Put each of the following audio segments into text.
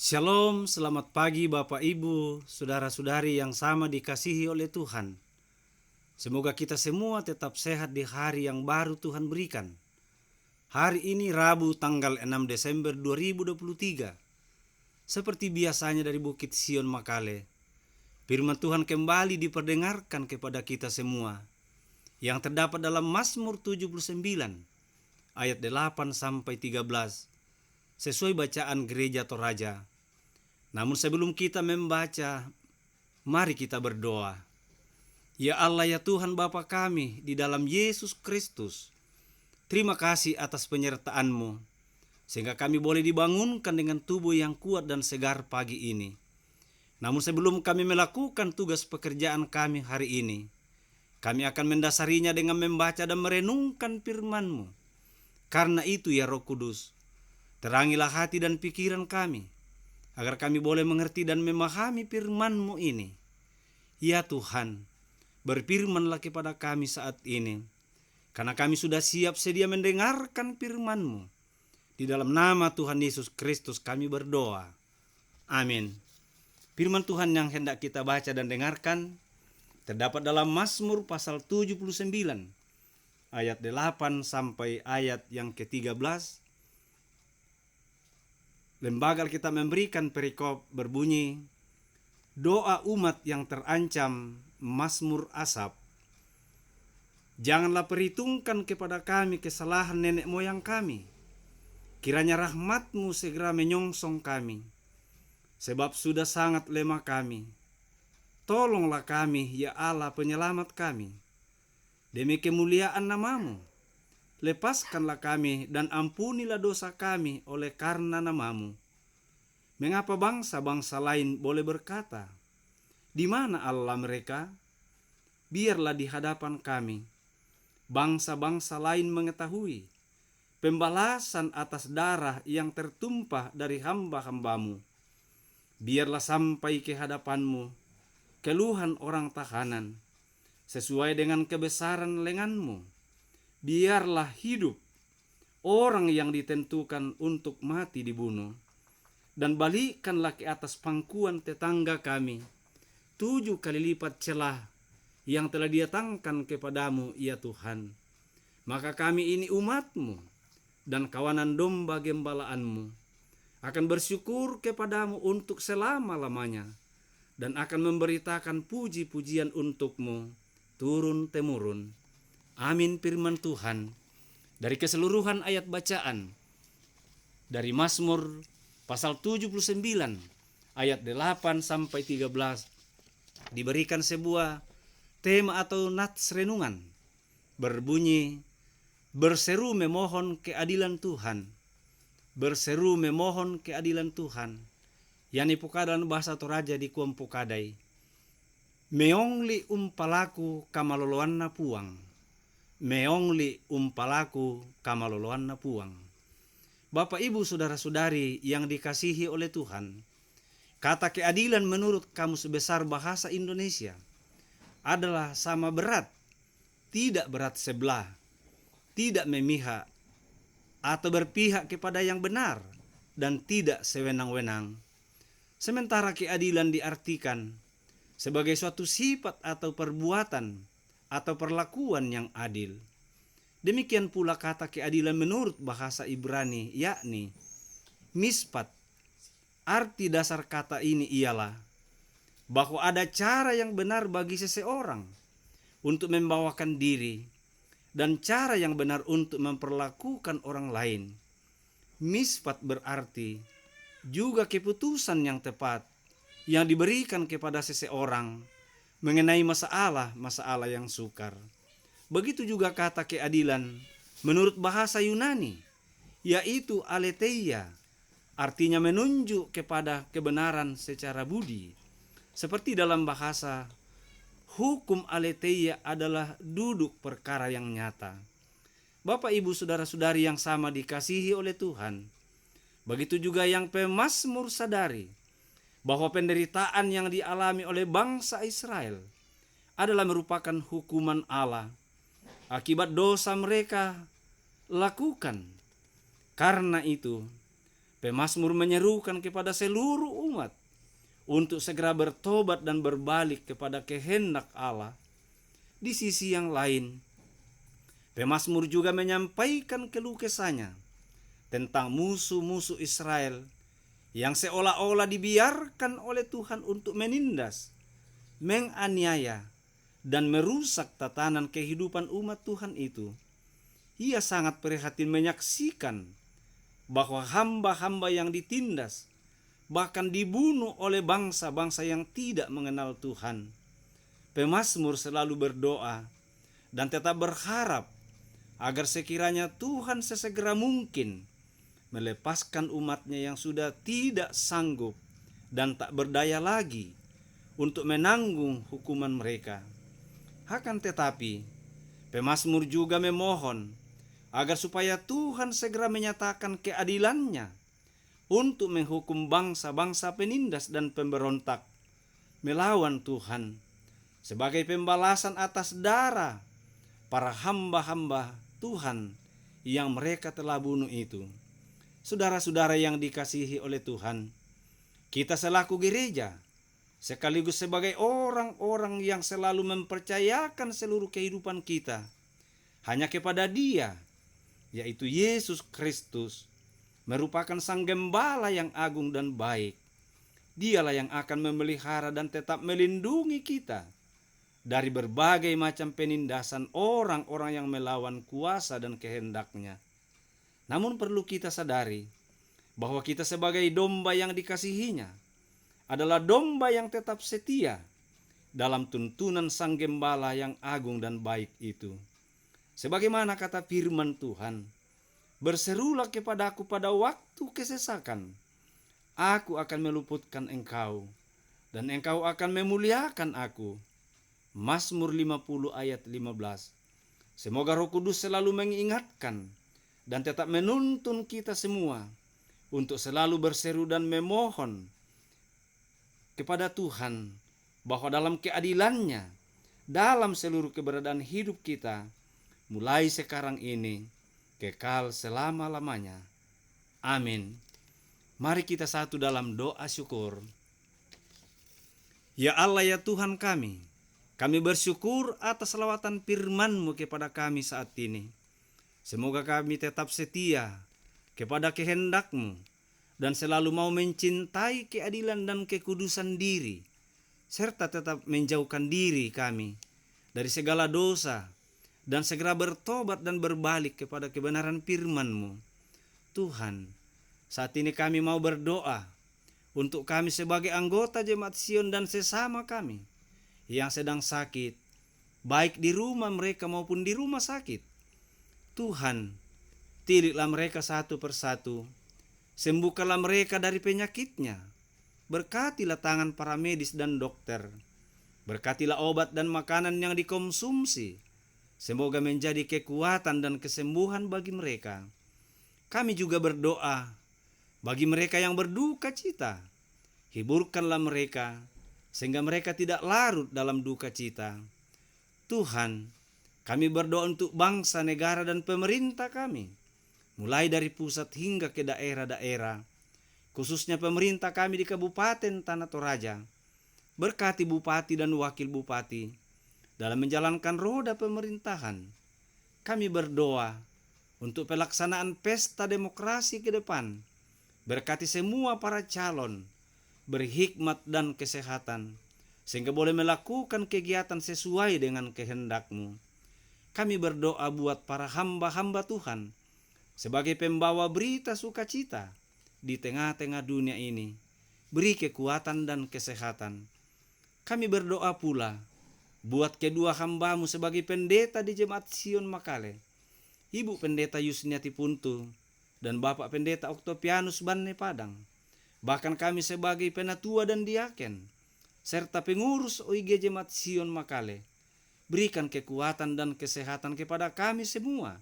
Shalom, selamat pagi Bapak Ibu, saudara-saudari yang sama dikasihi oleh Tuhan. Semoga kita semua tetap sehat di hari yang baru Tuhan berikan. Hari ini Rabu tanggal 6 Desember 2023. Seperti biasanya dari Bukit Sion Makale, firman Tuhan kembali diperdengarkan kepada kita semua, yang terdapat dalam Mazmur 79 ayat 8 sampai 13, sesuai bacaan gereja Toraja. Namun sebelum kita membaca, mari kita berdoa. Ya Allah, ya Tuhan Bapa kami di dalam Yesus Kristus, terima kasih atas penyertaan-Mu, sehingga kami boleh dibangunkan dengan tubuh yang kuat dan segar pagi ini. Namun sebelum kami melakukan tugas pekerjaan kami hari ini, kami akan mendasarinya dengan membaca dan merenungkan firman-Mu. Karena itu ya Roh Kudus, terangilah hati dan pikiran kami, agar kami boleh mengerti dan memahami firman-Mu ini. Ya Tuhan, berfirmanlah kepada kami saat ini, karena kami sudah siap sedia mendengarkan firman-Mu. Di dalam nama Tuhan Yesus Kristus kami berdoa. Amin. Firman Tuhan yang hendak kita baca dan dengarkan terdapat dalam Mazmur pasal 79 ayat 8 sampai ayat yang ke-13. Lembaga kita memberikan perikop berbunyi, doa umat yang terancam, Mazmur Asaf. Janganlah perhitungkan kepada kami kesalahan nenek moyang kami. Kiranya rahmat-Mu segera menyongsong kami, sebab sudah sangat lemah kami. Tolonglah kami, ya Allah penyelamat kami. Demi kemuliaan nama-Mu, lepaskanlah kami dan ampunilah dosa kami oleh karena nama-Mu. Mengapa bangsa-bangsa lain boleh berkata, di mana Allah mereka? Biarlah di hadapan kami bangsa-bangsa lain mengetahui pembalasan atas darah yang tertumpah dari hamba-hamba-Mu. Biarlah sampai ke hadapan-Mu keluhan orang tahanan, sesuai dengan kebesaran lengan-Mu. Biarlah hidup orang yang ditentukan untuk mati dibunuh, dan balikkanlah ke atas pangkuan tetangga kami 7 kali lipat celah yang telah didatangkan kepadamu, ya Tuhan. Maka kami ini umat-Mu dan kawanan domba gembalaan-Mu akan bersyukur kepadamu untuk selama-lamanya, dan akan memberitakan puji-pujian untuk-Mu turun-temurun. Amin. Firman Tuhan dari keseluruhan ayat bacaan dari Mazmur pasal 79 ayat 8 sampai 13 diberikan sebuah tema atau nats renungan berbunyi, berseru memohon keadilan Tuhan. Berseru memohon keadilan Tuhan. Yani pukadan bahasa Toraja di kuam pukadai. Meongli umpalaku kamaloloan na puang. Meongli umpalaku kamaloloan na puang. Bapak Ibu saudara-saudari yang dikasihi oleh Tuhan, kata keadilan menurut Kamus Besar Bahasa Indonesia adalah sama berat, tidak berat sebelah, tidak memihak, atau berpihak kepada yang benar, dan tidak sewenang-wenang. Sementara keadilan diartikan sebagai suatu sifat atau perbuatan atau perlakuan yang adil. Demikian pula kata keadilan menurut bahasa Ibrani, yakni mispat. Arti dasar kata ini ialah bahwa ada cara yang benar bagi seseorang untuk membawakan diri, dan cara yang benar untuk memperlakukan orang lain. Mispat berarti juga keputusan yang tepat yang diberikan kepada seseorang mengenai masalah yang sukar. Begitu juga kata keadilan menurut bahasa Yunani, yaitu aletheia, artinya menunjuk kepada kebenaran secara budi. Seperti dalam bahasa, hukum aletheia adalah duduk perkara yang nyata. Bapak Ibu saudara-saudari yang sama dikasihi oleh Tuhan, begitu juga yang pemazmur sadari bahwa penderitaan yang dialami oleh bangsa Israel adalah merupakan hukuman Allah akibat dosa mereka lakukan. Karena itu, Pemazmur menyerukan kepada seluruh umat untuk segera bertobat dan berbalik kepada kehendak Allah. Di sisi yang lain, pemazmur juga menyampaikan keluh kesahnya tentang musuh-musuh Israel yang seolah-olah dibiarkan oleh Tuhan untuk menindas, menganiaya, dan merusak tatanan kehidupan umat Tuhan itu. Ia sangat prihatin menyaksikan bahwa hamba-hamba yang ditindas, bahkan dibunuh oleh bangsa-bangsa yang tidak mengenal Tuhan. Pemazmur selalu berdoa dan tetap berharap agar sekiranya Tuhan sesegera mungkin melepaskan umatnya yang sudah tidak sanggup dan tak berdaya lagi untuk menanggung hukuman mereka. Akan tetapi, pemazmur juga memohon agar supaya Tuhan segera menyatakan keadilannya untuk menghukum bangsa-bangsa penindas dan pemberontak melawan Tuhan sebagai pembalasan atas darah para hamba-hamba Tuhan yang mereka telah bunuh itu. Saudara-saudara yang dikasihi oleh Tuhan, kita selaku gereja sekaligus sebagai orang-orang yang selalu mempercayakan seluruh kehidupan kita hanya kepada Dia, yaitu Yesus Kristus, merupakan Sang Gembala yang agung dan baik. Dialah yang akan memelihara dan tetap melindungi kita dari berbagai macam penindasan orang-orang yang melawan kuasa dan kehendak-Nya. Namun perlu kita sadari bahwa kita sebagai domba yang dikasihi-Nya adalah domba yang tetap setia dalam tuntunan Sang Gembala yang agung dan baik itu. Sebagaimana kata firman Tuhan, "Berserulah kepadaku pada waktu kesesakan, aku akan meluputkan engkau, dan engkau akan memuliakan aku." Mazmur 50 ayat 15. Semoga Roh Kudus selalu mengingatkan dan tetap menuntun kita semua untuk selalu berseru dan memohon kepada Tuhan bahwa dalam keadilannya, dalam seluruh keberadaan hidup kita, mulai sekarang ini, kekal selama-lamanya. Amin. Mari kita satu dalam doa syukur. Ya Allah, ya Tuhan kami bersyukur atas lawatan firman-Mu kepada kami saat ini. Semoga kami tetap setia kepada kehendak-Mu dan selalu mau mencintai keadilan dan kekudusan diri, serta tetap menjauhkan diri kami dari segala dosa dan segera bertobat dan berbalik kepada kebenaran firman-Mu. Tuhan, saat ini kami mau berdoa untuk kami sebagai anggota Jemaat Sion dan sesama kami yang sedang sakit, baik di rumah mereka maupun di rumah sakit. Tuhan, tilitlah mereka satu persatu, sembuhkanlah mereka dari penyakitnya, berkatilah tangan para medis dan dokter, berkatilah obat dan makanan yang dikonsumsi, semoga menjadi kekuatan dan kesembuhan bagi mereka. Kami juga berdoa bagi mereka yang berduka cita, hiburkanlah mereka sehingga mereka tidak larut dalam duka cita. Tuhan, kami berdoa untuk bangsa, negara, dan pemerintah kami, mulai dari pusat hingga ke daerah-daerah, khususnya pemerintah kami di Kabupaten Tanah Toraja. Berkati bupati dan wakil bupati dalam menjalankan roda pemerintahan. Kami berdoa untuk pelaksanaan pesta demokrasi ke depan. Berkati semua para calon, berhikmat dan kesehatan, sehingga boleh melakukan kegiatan sesuai dengan kehendak-Mu. Kami berdoa buat para hamba-hamba Tuhan sebagai pembawa berita sukacita di tengah-tengah dunia ini. Beri kekuatan dan kesehatan. Kami berdoa pula buat kedua hamba-Mu sebagai pendeta di Jemaat Sion Makale, Ibu Pendeta Yusniati Puntu dan Bapak Pendeta Oktopianus Banne Padang. Bahkan kami sebagai penatua dan diaken, serta pengurus OIG Jemaat Sion Makale. Berikan kekuatan dan kesehatan kepada kami semua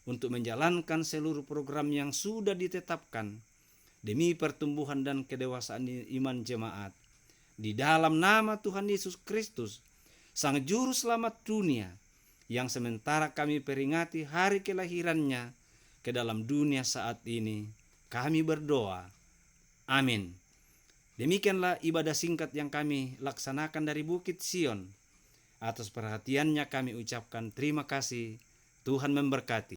untuk menjalankan seluruh program yang sudah ditetapkan demi pertumbuhan dan kedewasaan iman jemaat. Di dalam nama Tuhan Yesus Kristus, Sang Juru Selamat dunia, yang sementara kami peringati hari kelahirannya ke dalam dunia saat ini, kami berdoa. Amin. Demikianlah ibadah singkat yang kami laksanakan dari Bukit Sion. Atas perhatiannya kami ucapkan terima kasih. Tuhan memberkati.